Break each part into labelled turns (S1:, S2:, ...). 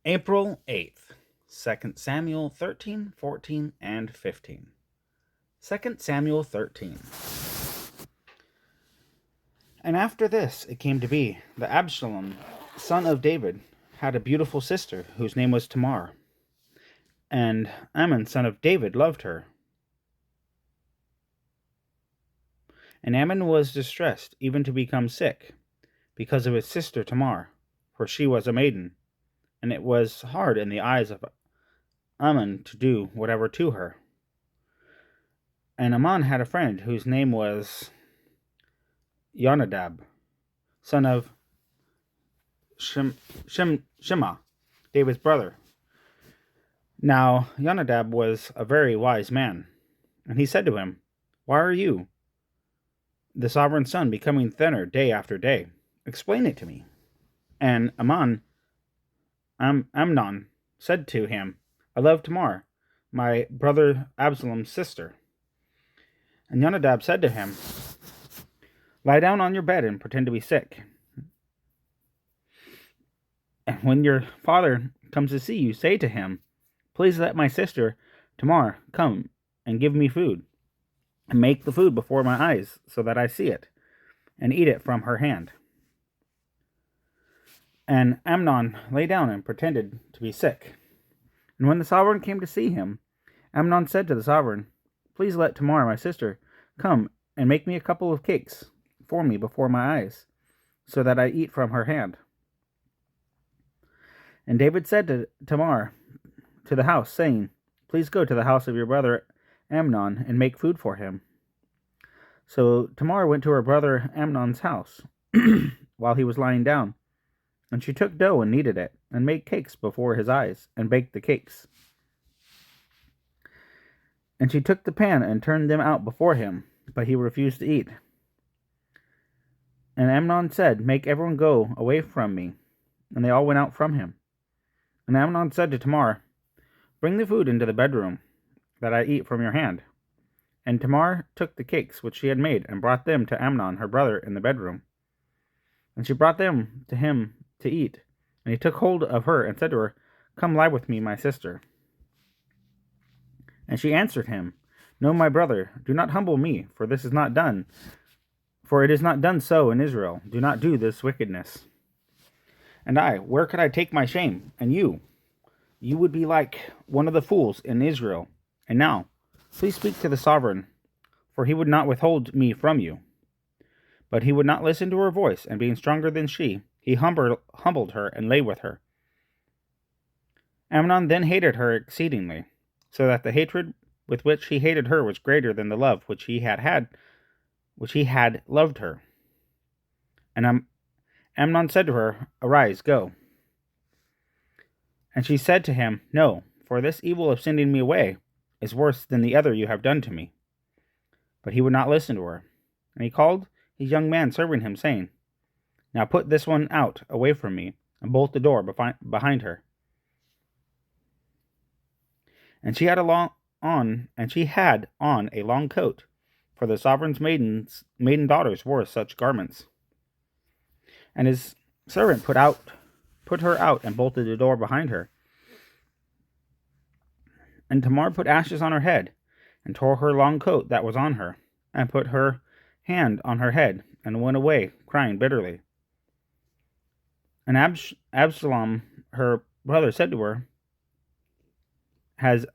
S1: April 8th, 2 Samuel 13, 14, and 15. 2 Samuel 13. And after this it came to be that Absalom, son of David, had a beautiful sister whose name was Tamar. And Ammon, son of David, loved her. And Ammon was distressed even to become sick, because of his sister Tamar, for she was a maiden, and it was hard in the eyes of Ammon to do whatever to her. And Ammon had a friend whose name was Jonadab, son of Shema, David's brother. Now Jonadab was a very wise man, and he said to him, "Why are you, the sovereign's son, becoming thinner day after day? Explain it to me." And Amnon said to him, "I love Tamar, my brother Absalom's sister." And Jonadab said to him, "Lie down on your bed and pretend to be sick. And when your father comes to see you, say to him, 'Please let my sister Tamar come and give me food, and make the food before my eyes, so that I see it, and eat it from her hand.'" And Amnon lay down and pretended to be sick. And when the sovereign came to see him, Amnon said to the sovereign, "Please let Tamar, my sister, come and make me a couple of cakes for me before my eyes, so that I eat from her hand." And David said to Tamar to the house, saying, "Please go to the house of your brother Amnon and make food for him." So Tamar went to her brother Amnon's house while he was lying down, and she took dough and kneaded it, and made cakes before his eyes, and baked the cakes. And she took the pan and turned them out before him, but he refused to eat. And Amnon said, "Make everyone go away from me." And they all went out from him. And Amnon said to Tamar, "Bring the food into the bedroom, that I eat from your hand." And Tamar took the cakes which she had made, and brought them to Amnon her brother in the bedroom. And she brought them to him to eat. And he took hold of her, and said to her, "Come lie with me, my sister." And she answered him, "No, my brother, do not humble me, for it is not done so in Israel. Do not do this wickedness. And I, where could I take my shame? And you would be like one of the fools in Israel. And now, please speak to the sovereign, for he would not withhold me from you." But he would not listen to her voice, and being stronger than she, he humbled her and lay with her. Amnon then hated her exceedingly, so that the hatred with which he hated her was greater than the love which he had loved her. And Amnon said to her, "Arise, go." And she said to him, "No, for this evil of sending me away is worse than the other you have done to me." But he would not listen to her. And he called his young man serving him, saying, "Now put this one out away from me, and bolt the door behind her." And she had on a long coat, for the sovereign's maiden daughters wore such garments. And his servant put her out, and bolted the door behind her. And Tamar put ashes on her head, and tore her long coat that was on her, and put her hand on her head, and went away, crying bitterly. And Absalom, her brother, said to her, "Has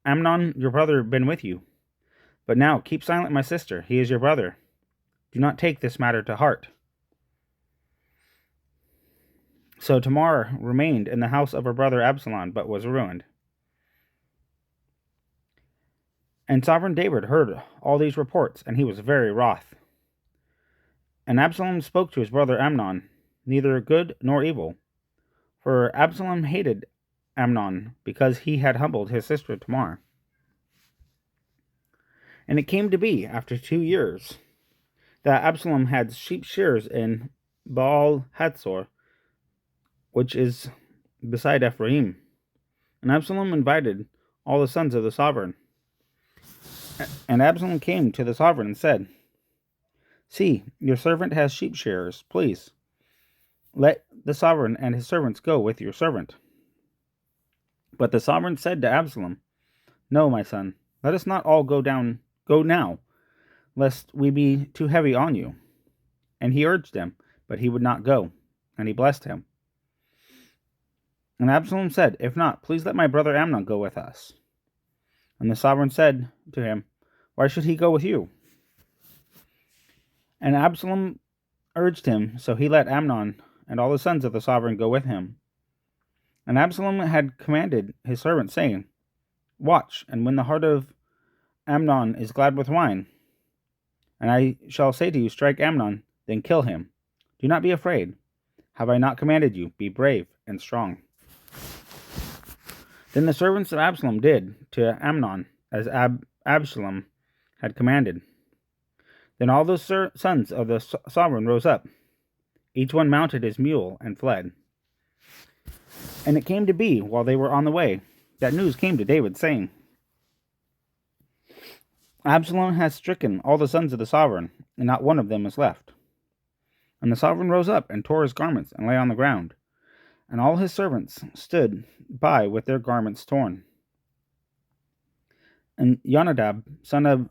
S1: Amnon your brother been with you? But now keep silent, my sister. He is your brother. Do not take this matter to heart." So Tamar remained in the house of her brother Absalom, but was ruined. And sovereign David heard all these reports, and he was very wroth. And Absalom spoke to his brother Amnon, neither good nor evil. For Absalom hated Amnon, because he had humbled his sister Tamar. And it came to be, after 2 years, that Absalom had sheep shearers in Baal Hatzor, which is beside Ephraim. And Absalom invited all the sons of the sovereign. And Absalom came to the sovereign and said, "See, your servant has sheep shearers. Please, let the sovereign and his servants go with your servant." But the sovereign said to Absalom, "No, my son, let us not all go now, lest we be too heavy on you." And he urged him, but he would not go, and he blessed him. And Absalom said, "If not, please let my brother Amnon go with us." And the sovereign said to him, "Why should he go with you?" And Absalom urged him, so he let Amnon and all the sons of the sovereign go with him. And Absalom had commanded his servants, saying, "Watch, and when the heart of Amnon is glad with wine, and I shall say to you, strike Amnon, then kill him. Do not be afraid. Have I not commanded you? Be brave and strong." Then the servants of Absalom did to Amnon as Absalom had commanded. Then all the sons of the sovereign rose up. Each one mounted his mule and fled. And it came to be, while they were on the way, that news came to David, saying, "Absalom has stricken all the sons of the sovereign, and not one of them is left." And the sovereign rose up and tore his garments and lay on the ground. And all his servants stood by with their garments torn. And Jonadab, son of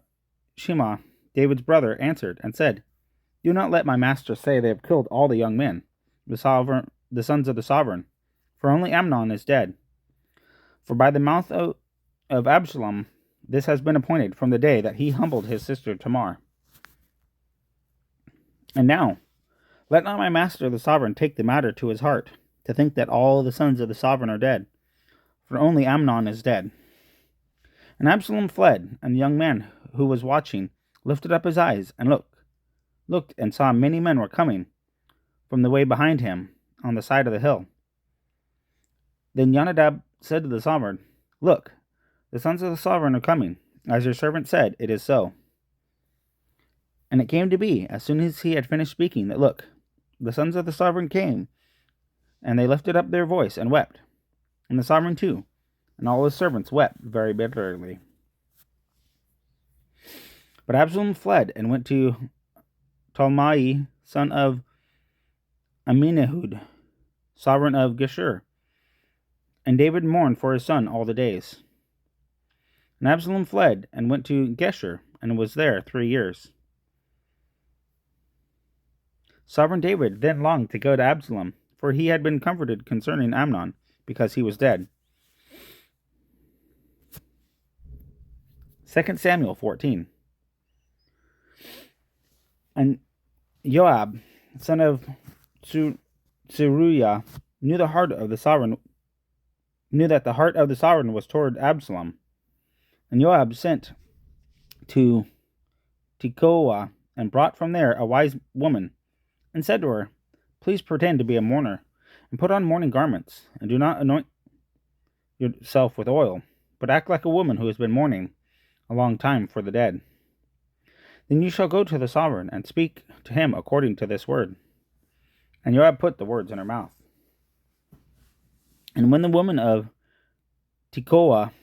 S1: Shema, David's brother, answered and said, "Do not let my master say they have killed all the young men, the sons of the sovereign, for only Amnon is dead. For by the mouth of Absalom this has been appointed from the day that he humbled his sister Tamar. And now, let not my master the sovereign take the matter to his heart, to think that all the sons of the sovereign are dead, for only Amnon is dead." And Absalom fled, and the young man who was watching lifted up his eyes and looked and saw many men were coming from the way behind him on the side of the hill. Then Jonadab said to the sovereign, "Look, the sons of the sovereign are coming. As your servant said, it is so." And it came to be, as soon as he had finished speaking, that look, the sons of the sovereign came, and they lifted up their voice and wept. And the sovereign too, and all his servants wept very bitterly. But Absalom fled and went to Talmai, son of Aminahud, sovereign of Geshur. And David mourned for his son all the days. And Absalom fled and went to Geshur, and was there 3 years. Sovereign David then longed to go to Absalom, for he had been comforted concerning Amnon, because he was dead. 2 Samuel 14. And Joab, son of Zeruiah, knew that the heart of the sovereign was toward Absalom. And Joab sent to Tekoa, and brought from there a wise woman, and said to her, "Please pretend to be a mourner, and put on mourning garments, and do not anoint yourself with oil, but act like a woman who has been mourning a long time for the dead. Then you shall go to the sovereign, and speak to him according to this word." And Joab put the words in her mouth. And when the woman of Tekoa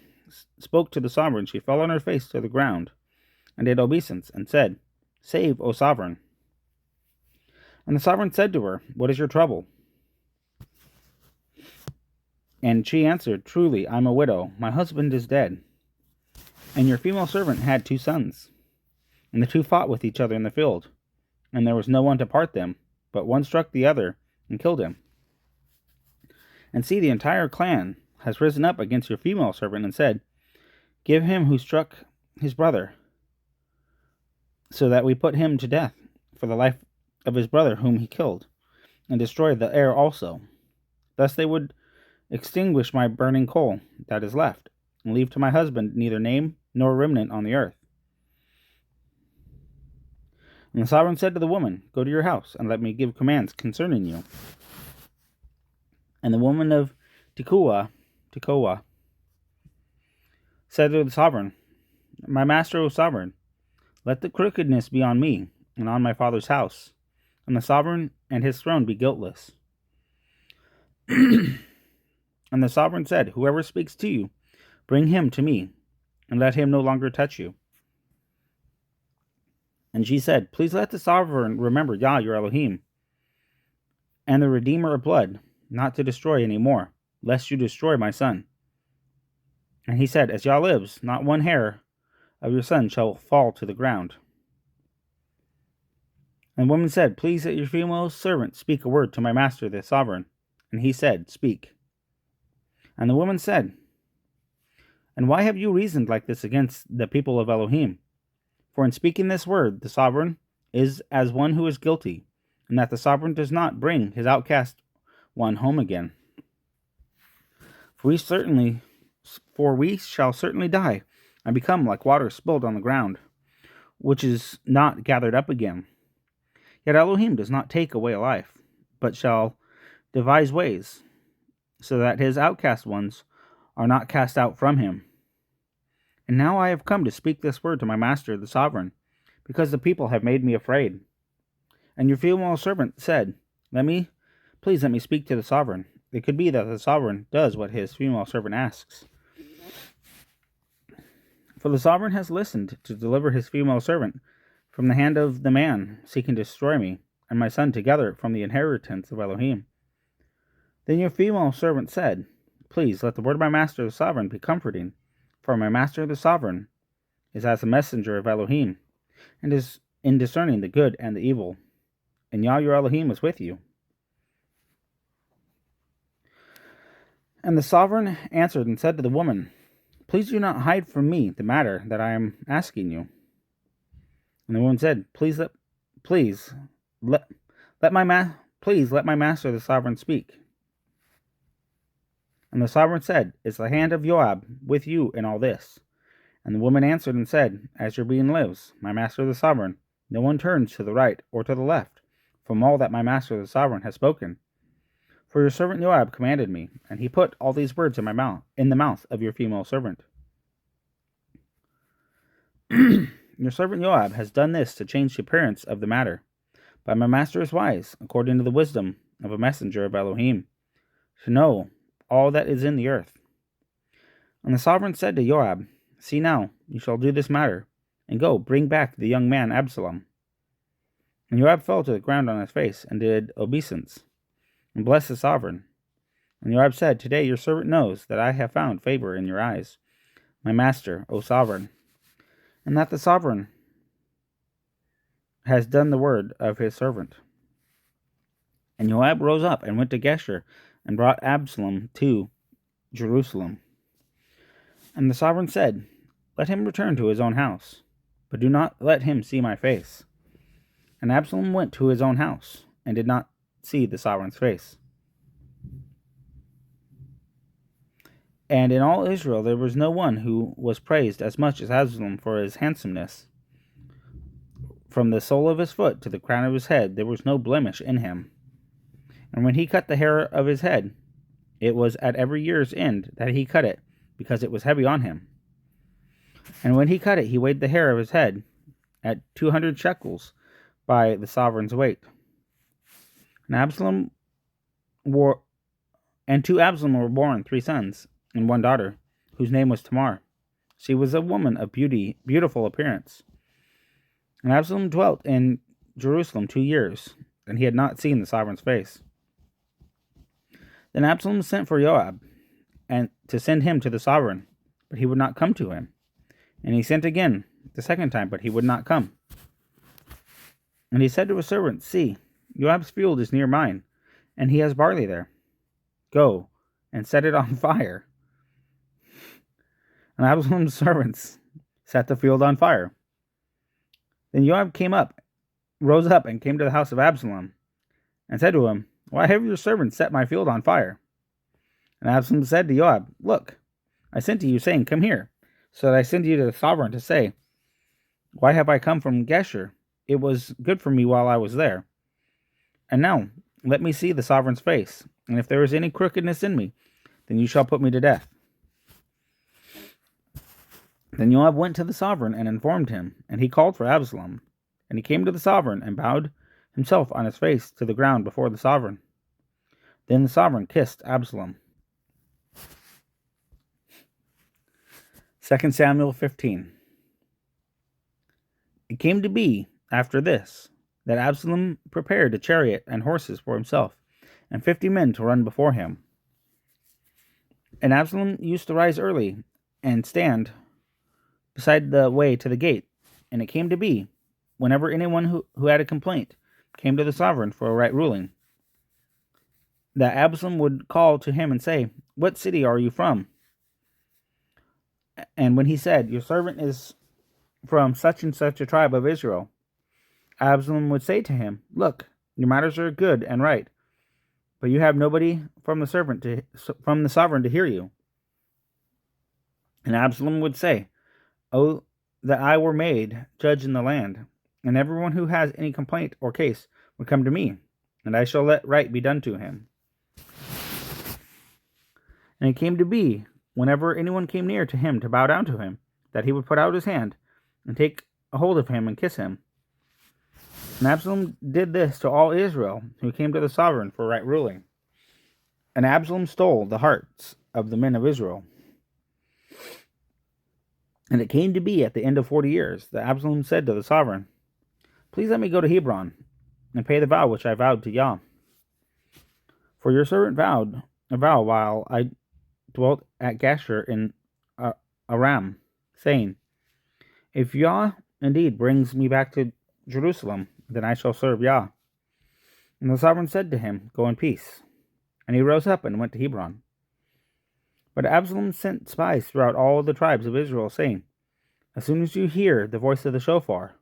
S1: spoke to the sovereign, she fell on her face to the ground, and did obeisance, and said, "Save, O sovereign." And the sovereign said to her, "What is your trouble?" And she answered, "Truly, I am a widow. My husband is dead, and your female servant had 2 sons. And the 2 fought with each other in the field, and there was no one to part them, but one struck the other and killed him. And see, the entire clan has risen up against your female servant and said, 'Give him who struck his brother, so that we put him to death for the life of his brother whom he killed, and destroy the heir also.' Thus they would extinguish my burning coal that is left, and leave to my husband neither name nor remnant on the earth." And the sovereign said to the woman, "Go to your house, and let me give commands concerning you." And the woman of Tekoa said to the sovereign, "My master, O sovereign, let the crookedness be on me, and on my father's house, and the sovereign and his throne be guiltless." And the sovereign said, "Whoever speaks to you, bring him to me, and let him no longer touch you." And she said, "Please let the sovereign remember Yah, your Elohim, and the Redeemer of blood, not to destroy any more, lest you destroy my son." And he said, As Yah lives, not one hair of your son shall fall to the ground. And the woman said, Please let your female servant speak a word to my master the sovereign. And he said, Speak. And the woman said, And why have you reasoned like this against the people of Elohim? For in speaking this word, the sovereign is as one who is guilty, and that the sovereign does not bring his outcast one home again. For we shall certainly die, and become like water spilled on the ground, which is not gathered up again. Yet Elohim does not take away a life, but shall devise ways, so that his outcast ones are not cast out from him. And now I have come to speak this word to my master the sovereign, because the people have made me afraid. And your female servant said, Please let me speak to the sovereign. It could be that the sovereign does what his female servant asks. For the sovereign has listened to deliver his female servant from the hand of the man seeking to destroy me and my son together from the inheritance of Elohim. Then your female servant said, Please let the word of my master the sovereign be comforting, for my master the sovereign is as a messenger of Elohim, and is in discerning the good and the evil, and Yah your Elohim is with you. And the sovereign answered and said to the woman, Please do not hide from me the matter that I am asking you. And the woman said, Please let my master the sovereign speak. And the sovereign said, Is the hand of Joab with you in all this? And the woman answered and said, As your being lives, my master the sovereign, no one turns to the right or to the left from all that my master the sovereign has spoken. For your servant Joab commanded me, and he put all these words in the mouth of your female servant. Your servant Joab has done this to change the appearance of the matter. But my master is wise, according to the wisdom of a messenger of Elohim, to know all that is in the earth. And the sovereign said to Joab, See now, you shall do this matter, and go, bring back the young man Absalom. And Joab fell to the ground on his face, and did obeisance, and blessed the sovereign. And Joab said, Today your servant knows that I have found favor in your eyes, my master, O sovereign, and that the sovereign has done the word of his servant. And Joab rose up and went to Geshur, and brought Absalom to Jerusalem. And the sovereign said, Let him return to his own house, but do not let him see my face. And Absalom went to his own house, and did not see the sovereign's face. And in all Israel there was no one who was praised as much as Absalom for his handsomeness. From the sole of his foot to the crown of his head there was no blemish in him. And when he cut the hair of his head, it was at every year's end that he cut it, because it was heavy on him. And when he cut it, he weighed the hair of his head at 200 shekels by the sovereign's weight. And to Absalom were born 3 sons and 1 daughter, whose name was Tamar. She was a woman of beautiful appearance. And Absalom dwelt in Jerusalem 2 years, and he had not seen the sovereign's face. Then Absalom sent for Joab, and to send him to the sovereign, but he would not come to him. And he sent again the second time, but he would not come. And he said to his servant, See, Joab's field is near mine, and he has barley there. Go, and set it on fire. And Absalom's servants set the field on fire. Then Joab rose up, and came to the house of Absalom, and said to him, Why have your servants set my field on fire? And Absalom said to Joab, Look, I sent to you, saying, Come here, so that I send you to the sovereign to say, Why have I come from Geshur? It was good for me while I was there. And now, let me see the sovereign's face, and if there is any crookedness in me, then you shall put me to death. Then Joab went to the sovereign and informed him, and he called for Absalom. And he came to the sovereign and bowed himself on his face to the ground before the sovereign. Then the sovereign kissed Absalom. 2 Samuel 15. It came to be, after this, that Absalom prepared a chariot and horses for himself, and 50 men to run before him. And Absalom used to rise early and stand beside the way to the gate. And it came to be, whenever anyone who had a complaint came to the sovereign for a right ruling, that Absalom would call to him and say, "What city are you from?" And when he said, "Your servant is from such and such a tribe of Israel," Absalom would say to him, "Look, your matters are good and right, but you have nobody from the sovereign to hear you." And Absalom would say, "Oh, that I were made judge in the land, and everyone who has any complaint or case would come to me, and I shall let right be done to him." And it came to be, whenever anyone came near to him to bow down to him, that he would put out his hand and take a hold of him and kiss him. And Absalom did this to all Israel who came to the sovereign for right ruling. And Absalom stole the hearts of the men of Israel. And it came to be at the end of 40 years that Absalom said to the sovereign, "Please let me go to Hebron and pay the vow which I vowed to Yah. For your servant vowed a vow while I dwelt at Gashur in Aram, saying, If Yah indeed brings me back to Jerusalem, then I shall serve Yah." And the sovereign said to him, "Go in peace." And he rose up and went to Hebron. But Absalom sent spies throughout all the tribes of Israel, saying, "As soon as you hear the voice of the shofar,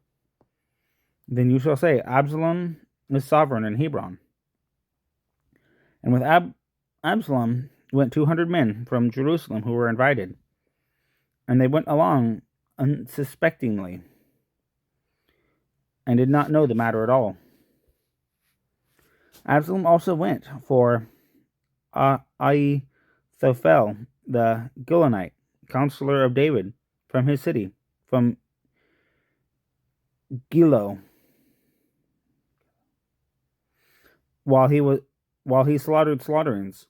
S1: then you shall say, Absalom is sovereign in Hebron." And with Absalom went 200 men from Jerusalem who were invited. And they went along unsuspectingly, and did not know the matter at all. Absalom also went for Ahithophel the Gilonite, counselor of David, from his city, from Gilo, while he slaughtered slaughterings.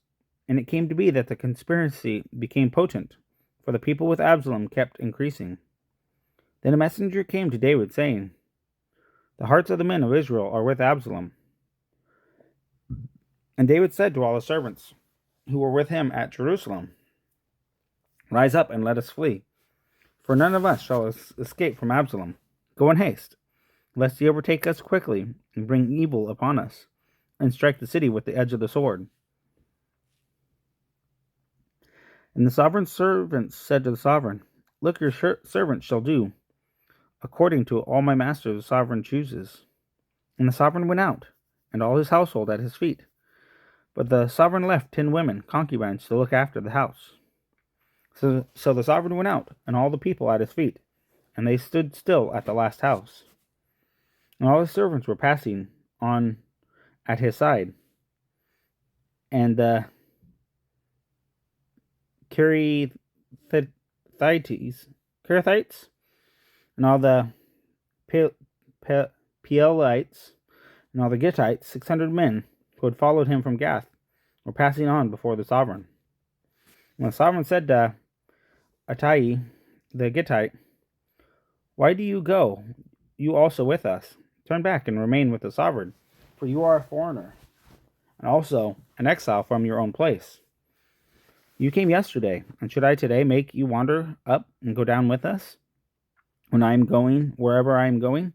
S1: And it came to be that the conspiracy became potent, for the people with Absalom kept increasing. Then a messenger came to David, saying, "The hearts of the men of Israel are with Absalom." And David said to all the servants who were with him at Jerusalem, "Rise up and let us flee, for none of us shall escape from Absalom. Go in haste, lest he overtake us quickly and bring evil upon us, and strike the city with the edge of the sword." And the sovereign's servants said to the sovereign, "Look, your servant shall do according to all my master the sovereign chooses." And the sovereign went out, and all his household at his feet. But the sovereign left 10 women, concubines, to look after the house. So the sovereign went out, and all the people at his feet, and they stood still at the last house. And all his servants were passing on at his side. And the Kerethites, and all the Peelites, and all the Gittites, 600 men who had followed him from Gath, were passing on before the sovereign. And the sovereign said to Attai the Gittite, "Why do you go, you also with us? Turn back and remain with the sovereign, for you are a foreigner, and also an exile from your own place. You came yesterday, and should I today make you wander up and go down with us, when I am going wherever I am going?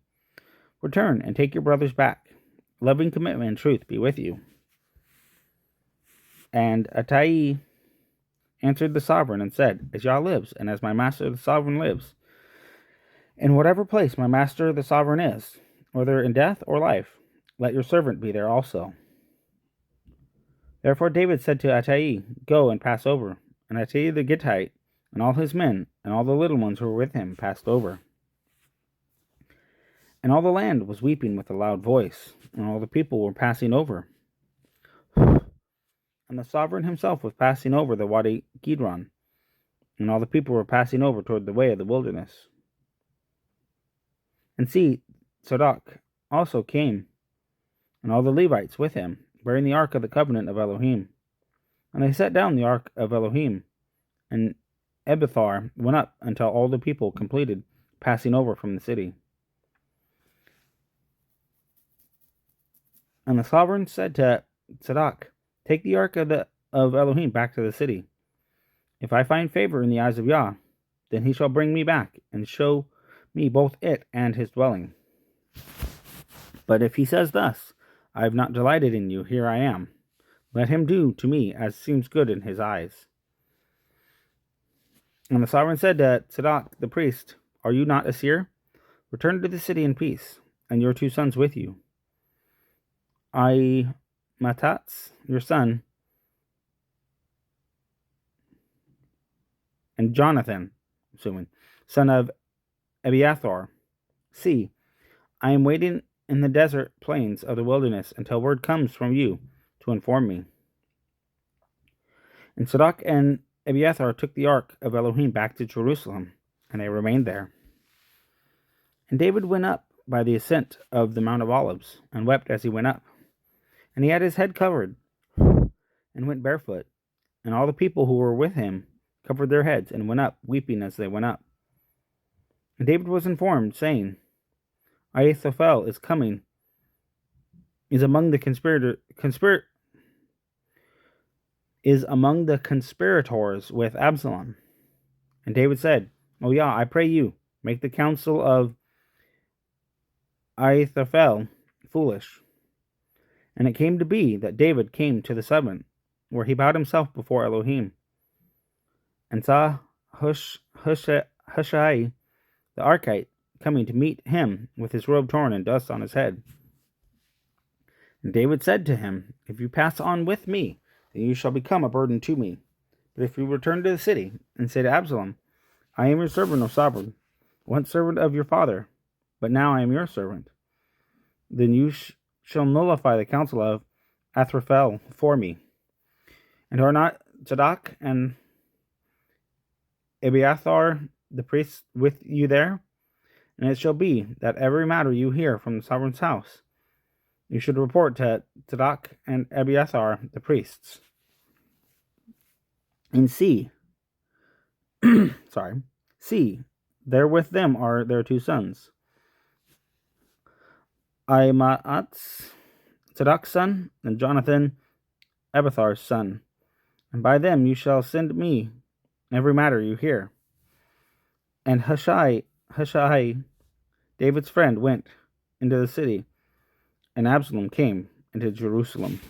S1: Return and take your brothers back. Loving commitment and truth be with you." And Attai answered the sovereign and said, "As Yah lives, and as my master the sovereign lives, in whatever place my master the sovereign is, whether in death or life, let your servant be there also." Therefore David said to Attai, "Go and pass over." And Attai the Gittite, and all his men, and all the little ones who were with him, passed over. And all the land was weeping with a loud voice, and all the people were passing over. And the sovereign himself was passing over the Wadi Gidron, and all the people were passing over toward the way of the wilderness. And see, Zadok also came, and all the Levites with him, bearing the ark of the covenant of Elohim. And they set down the ark of Elohim, and Abiathar went up until all the people completed passing over from the city. And the sovereign said to Zadok, "Take the ark of Elohim back to the city. If I find favor in the eyes of Yah, then he shall bring me back, and show me both it and his dwelling. But if he says thus, I have not delighted in you, here I am. Let him do to me as seems good in his eyes. And the sovereign said to Zadok the priest, Are you not a seer? Return to the city in peace, and your 2 sons with you. Matats, your son, and Jonathan, son of Abiathar. See, I am waiting in the desert plains of the wilderness until word comes from you to inform me. And Zadok and Abiathar took the ark of Elohim back to Jerusalem, and they remained there. And David went up by the ascent of the Mount of Olives, and wept as he went up. And he had his head covered, and went barefoot. And all the people who were with him covered their heads, and went up, weeping as they went up. And David was informed, saying, Ahithophel is coming, is among the conspirators with Absalom. And David said, Oh yeah, I pray you, make the counsel of Ahithophel foolish. And it came to be that David came to the summit, where he bowed himself before Elohim, and saw Hushai the Archite coming to meet him with his robe torn and dust on his head. And David said to him, If you pass on with me, then you shall become a burden to me. But if you return to the city and say to Absalom, I am your servant, O sovereign, once servant of your father, but now I am your servant, then you shall nullify the counsel of Ahithophel for me. And are not Zadok and Abiathar the priests with you there? And it shall be that every matter you hear from the sovereign's house, you should report to Zadok and Abiathar the priests. And see, there with them are their 2 sons, Ahimaaz, Zadok's son, and Jonathan, Abiathar's son. And by them you shall send me every matter you hear. And Hushai, David's friend, went into the city, and Absalom came into Jerusalem.